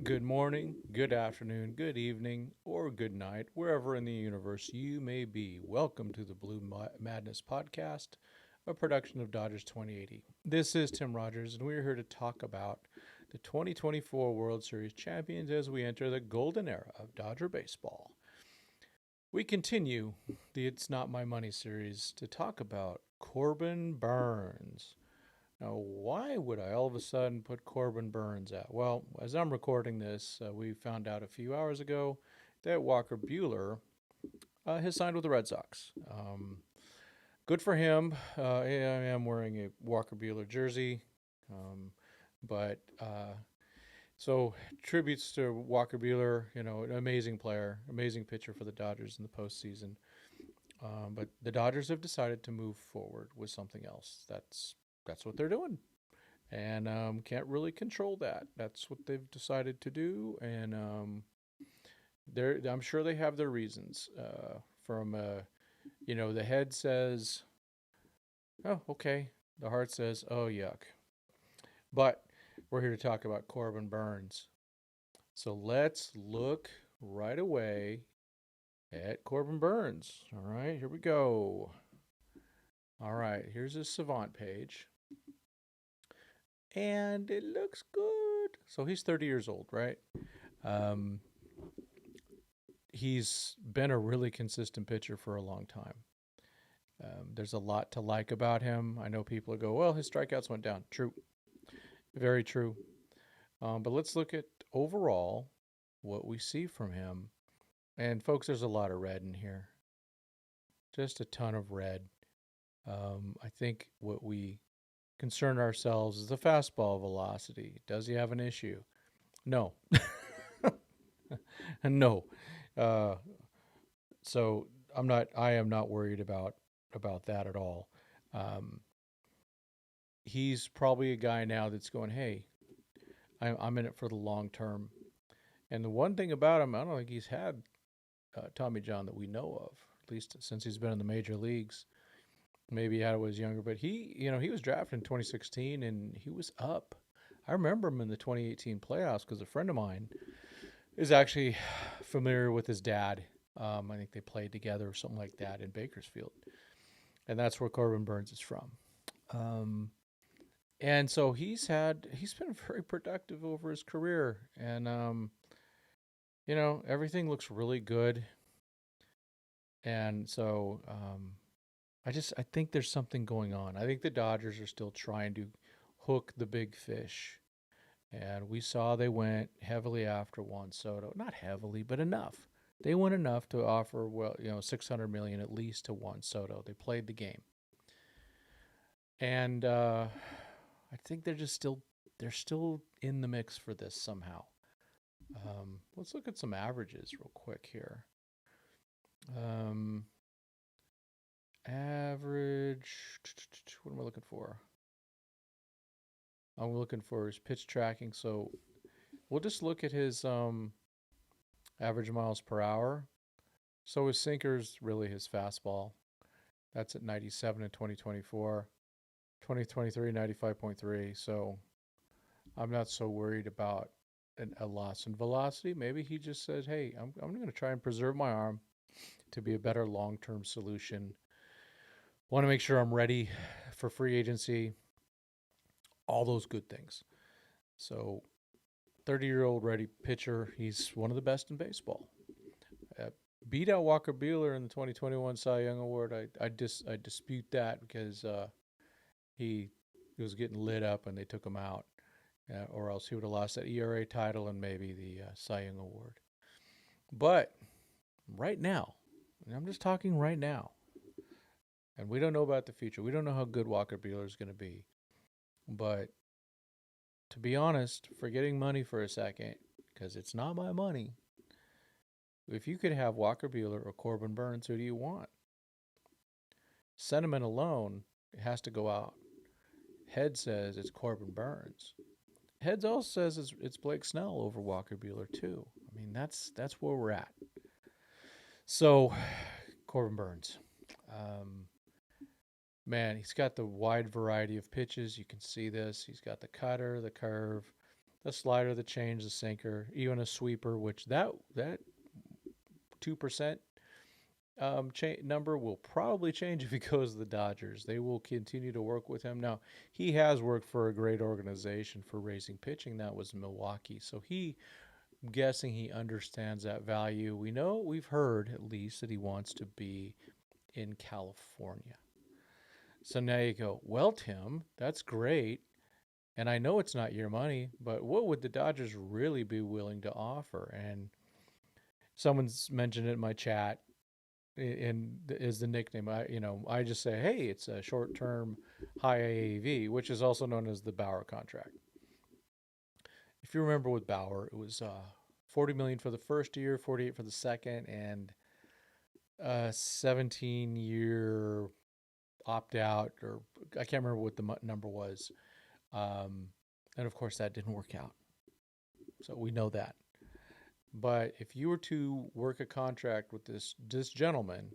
Good morning, good afternoon, good evening, or good night, wherever in the universe you may be. Welcome to the Madness Podcast, a production of Dodgers 2080. This is Tim Rogers, and we're here to talk about the 2024 World Series champions as we enter the golden era of Dodger baseball. We continue the It's Not My Money series to talk about Corbin Burnes. Now, why would I all of a sudden put Corbin Burnes at? Well, as I'm recording this, we found out a few hours ago that Walker Buehler has signed with the Red Sox. Good for him. I am wearing a Walker Buehler jersey, um, but so tributes to Walker Buehler. An amazing player, amazing pitcher for the Dodgers in the postseason. But the Dodgers have decided to move forward with something else. That's what they're doing, and can't really control that. That's what they've decided to do, and I'm sure they have their reasons. The head says, "Oh, okay." The heart says, "Oh, yuck." But we're here to talk about Corbin Burnes. So let's look right away at Corbin Burnes. All right, here we go. All right, here's his Savant page. And it looks good. So he's 30 years old, right? Um, he's been a really consistent pitcher for a long time. There's a lot to like about him. I know people go, well, his strikeouts went down. True. Very true. But let's look at overall what we see from him. And folks, there's a lot of red in here. Just a ton of red. I think what we concern ourselves is the fastball velocity. Does he have an issue? No. No. Uh, so I am not worried about that at all. Um, he's probably a guy now that's going, hey, I'm in it for the long term. And the one thing about him, I don't think he's had Tommy John that we know of, at least since he's been in the major leagues. Maybe he had it when he was younger, but he was drafted in 2016 and he was up. I remember him in the 2018 playoffs because a friend of mine is actually familiar with his dad. I think they played together or something like that in Bakersfield. And that's where Corbin Burnes is from. Um, and so he's been very productive over his career, and everything looks really good. And so I think there's something going on. I think the Dodgers are still trying to hook the big fish, and we saw they went heavily after Juan Soto. Not heavily, but enough. They went enough to offer 600 million at least to Juan Soto. They played the game. And I think they're still in the mix for this somehow. Let's look at some averages real quick here. Average. What am I looking for? I'm looking for his pitch tracking. So we'll just look at his average miles per hour. So his sinker's really his fastball. That's at 97 in 2024. 2023, 95.3. So I'm not so worried about a loss in velocity. Maybe he just says, hey, I'm going to try and preserve my arm to be a better long-term solution. Want to make sure I'm ready for free agency. All those good things. So 30-year-old ready pitcher. He's one of the best in baseball. Beat out Walker Buehler in the 2021 Cy Young Award. I dispute that because he was getting lit up and they took him out, or else he would have lost that ERA title and maybe the Cy Young Award. But right now, and I'm just talking right now, and we don't know about the future. We don't know how good Walker Buehler is going to be. But to be honest, forgetting money for a second, because it's not my money, if you could have Walker Buehler or Corbin Burnes, who do you want? Sentiment alone, it has to go out. Head says it's Corbin Burnes. Heads also says it's Blake Snell over Walker Buehler too. I mean, that's where we're at. So, Corbin Burnes. Man, he's got the wide variety of pitches. You can see this. He's got the cutter, the curve, the slider, the change, the sinker, even a sweeper, which that 2% number will probably change if he goes to the Dodgers. They will continue to work with him. Now, he has worked for a great organization for raising pitching. That was Milwaukee. So I'm guessing he understands that value. We've heard at least that he wants to be in California. So now you go, well, Tim, that's great. And I know it's not your money, but what would the Dodgers really be willing to offer? And someone's mentioned it in my chat, and is the nickname. I just say, hey, it's a short-term high AAV, which is also known as the Bauer contract. If you remember with Bauer, it was $40 million for the first year, $48 for the second, and 17-year opt-out, or I can't remember what the number was. And of course, that didn't work out. So we know that. But if you were to work a contract with this gentleman,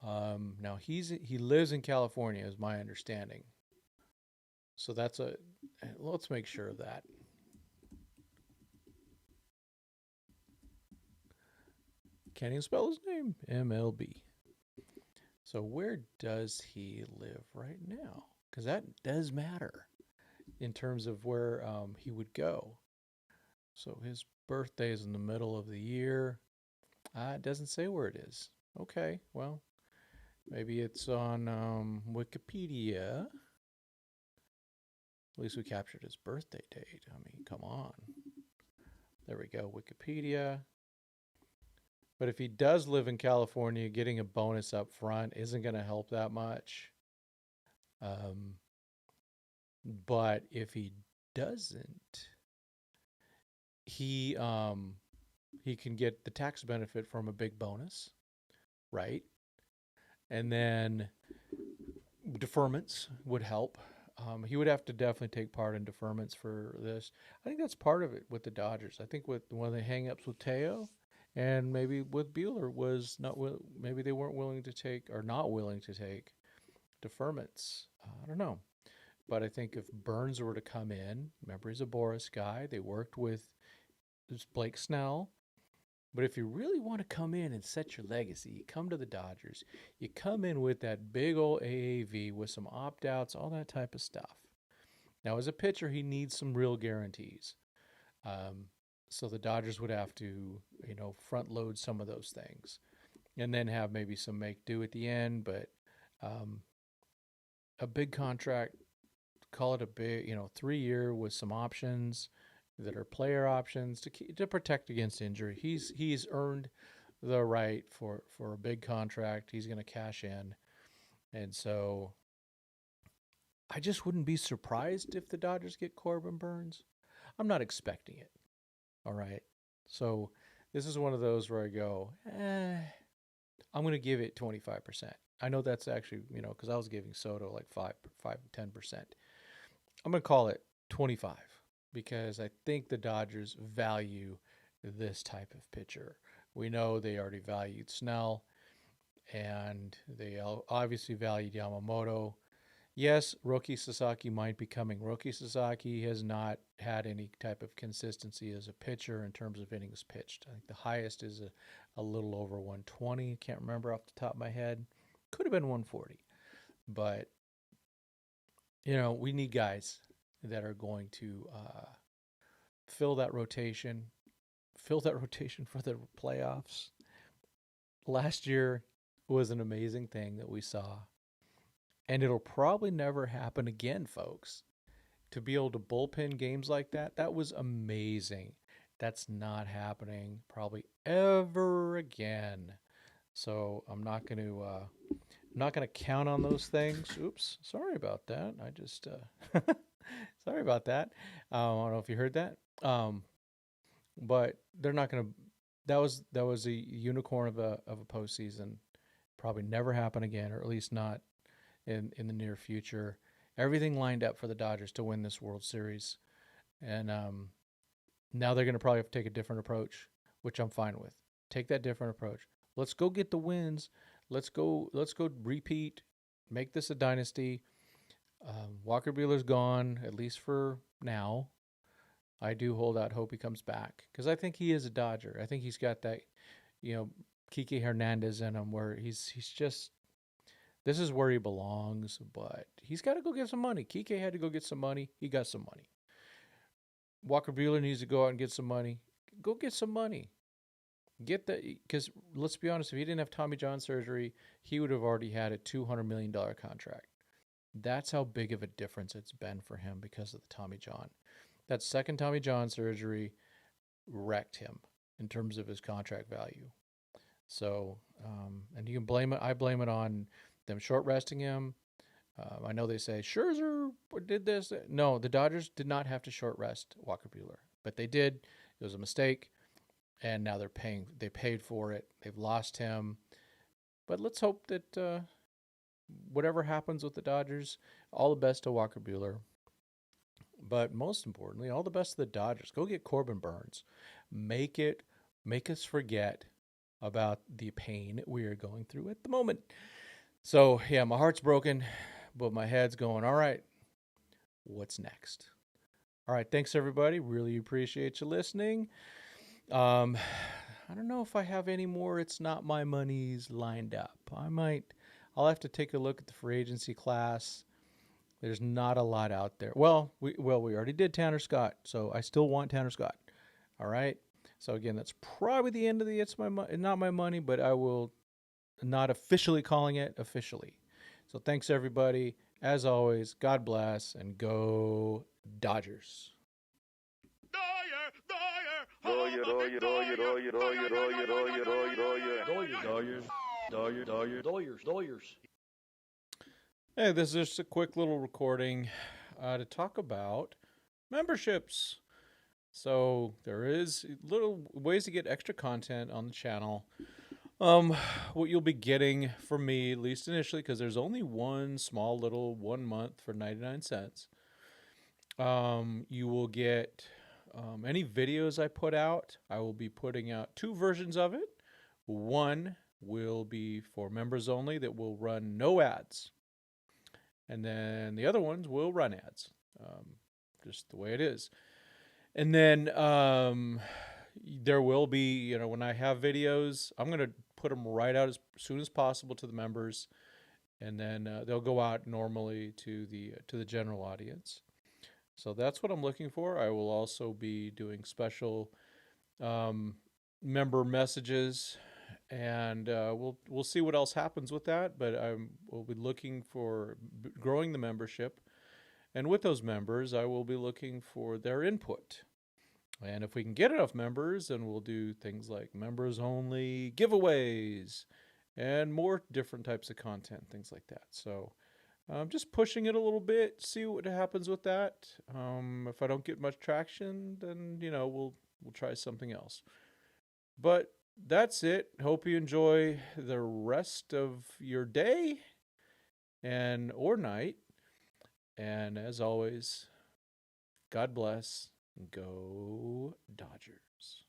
now he lives in California, is my understanding. So let's make sure of that. Can't even spell his name. MLB. So where does he live right now? Because that does matter in terms of where he would go. So his birthday is in the middle of the year. It doesn't say where it is. Okay, well, maybe it's on Wikipedia. At least we captured his birthday date. I mean, come on. There we go, Wikipedia. But if he does live in California, getting a bonus up front isn't going to help that much. But if he doesn't, he can get the tax benefit from a big bonus, right? And then deferments would help. He would have to definitely take part in deferments for this. I think that's part of it with the Dodgers. I think with one of the hang-ups with Teo and maybe with Buehler was maybe they weren't willing to take or not willing to take deferments. I don't know. But I think if Burnes were to come in, remember he's a Boris guy. They worked with Blake Snell. But if you really want to come in and set your legacy, you come to the Dodgers. You come in with that big old AAV with some opt-outs, all that type of stuff. Now, as a pitcher, he needs some real guarantees. So the Dodgers would have to, front load some of those things. And then have maybe some make do at the end. But a big contract, call it a big, 3-year with some options that are player options to protect against injury. He's earned the right for a big contract. He's going to cash in. And so I just wouldn't be surprised if the Dodgers get Corbin Burnes. I'm not expecting it. All right. So this is one of those where I go, I'm going to give it 25%. I know that's actually, because I was giving Soto like 5, 10%. I'm going to call it 25. Because I think the Dodgers value this type of pitcher. We know they already valued Snell, and they obviously valued Yamamoto. Yes, Roki Sasaki might be coming. Roki Sasaki has not had any type of consistency as a pitcher in terms of innings pitched. I think the highest is a little over 120. Can't remember off the top of my head. Could have been 140. But, we need guys that are going to fill that rotation for the playoffs. Last year was an amazing thing that we saw, and it'll probably never happen again, folks. To be able to bullpen games like that was amazing. That's not happening probably ever again. So I'm not going to count on those things. Oops, sorry about that. I just sorry about that. I don't know if you heard that. But they're not going to. That was a unicorn of a postseason. Probably never happen again, or at least not in the near future. Everything lined up for the Dodgers to win this World Series, and now they're going to probably have to take a different approach, which I'm fine with. Take that different approach. Let's go get the wins. Let's go repeat. Make this a dynasty. Walker Buehler's gone, at least for now. I do hold out hope he comes back because I think he is a Dodger. I think he's got that, Kike Hernandez in him where he's just this is where he belongs, but he's got to go get some money. Kike had to go get some money. He got some money. Walker Buehler needs to go out and get some money. Go get some money. Get that, because let's be honest, if he didn't have Tommy John surgery, he would have already had a $200 million contract. That's how big of a difference it's been for him because of the Tommy John. That second Tommy John surgery wrecked him in terms of his contract value. So, and you can blame it. I blame it on them short resting him. I know they say Scherzer did this. No, the Dodgers did not have to short rest Walker Buehler, but they did. It was a mistake, and now they're paying. They paid for it. They've lost him, but let's hope that whatever happens with the Dodgers, all the best to Walker Buehler. But most importantly, all the best to the Dodgers. Go get Corbin Burnes. Make us forget about the pain we are going through at the moment. So, yeah, my heart's broken, but my head's going, all right, what's next? All right, thanks, everybody. Really appreciate you listening. I don't know if I have any more It's Not My Money's lined up. I'll have to take a look at the free agency class. There's not a lot out there. Well, we already did Tanner Scott, so I still want Tanner Scott. All right. So again, that's probably the end of the It's Not My Money, but I will not officially calling it officially. So thanks everybody. As always, God bless and go Dodgers. Doyers. Hey, this is just a quick little recording to talk about memberships. So there is little ways to get extra content on the channel. What you'll be getting from me, at least initially, because there's only one small little 1 month for 99 cents. You will get any videos I put out. I will be putting out 2 versions of it. One will be for members only that will run no ads. And then the other ones will run ads. Just the way it is. And then there will be, when I have videos, I'm going to put them right out as soon as possible to the members. And then they'll go out normally to the general audience. So that's what I'm looking for. I will also be doing special member messages, and we'll see what else happens with that. But we'll be looking for growing the membership, and with those members, I will be looking for their input. And if we can get enough members, then we'll do things like members only giveaways and more different types of content, things like that. So I'm just pushing it a little bit, see what happens with that. If I don't get much traction, then, we'll try something else. But that's it. Hope you enjoy the rest of your day or night. And as always, God bless. Go Dodgers.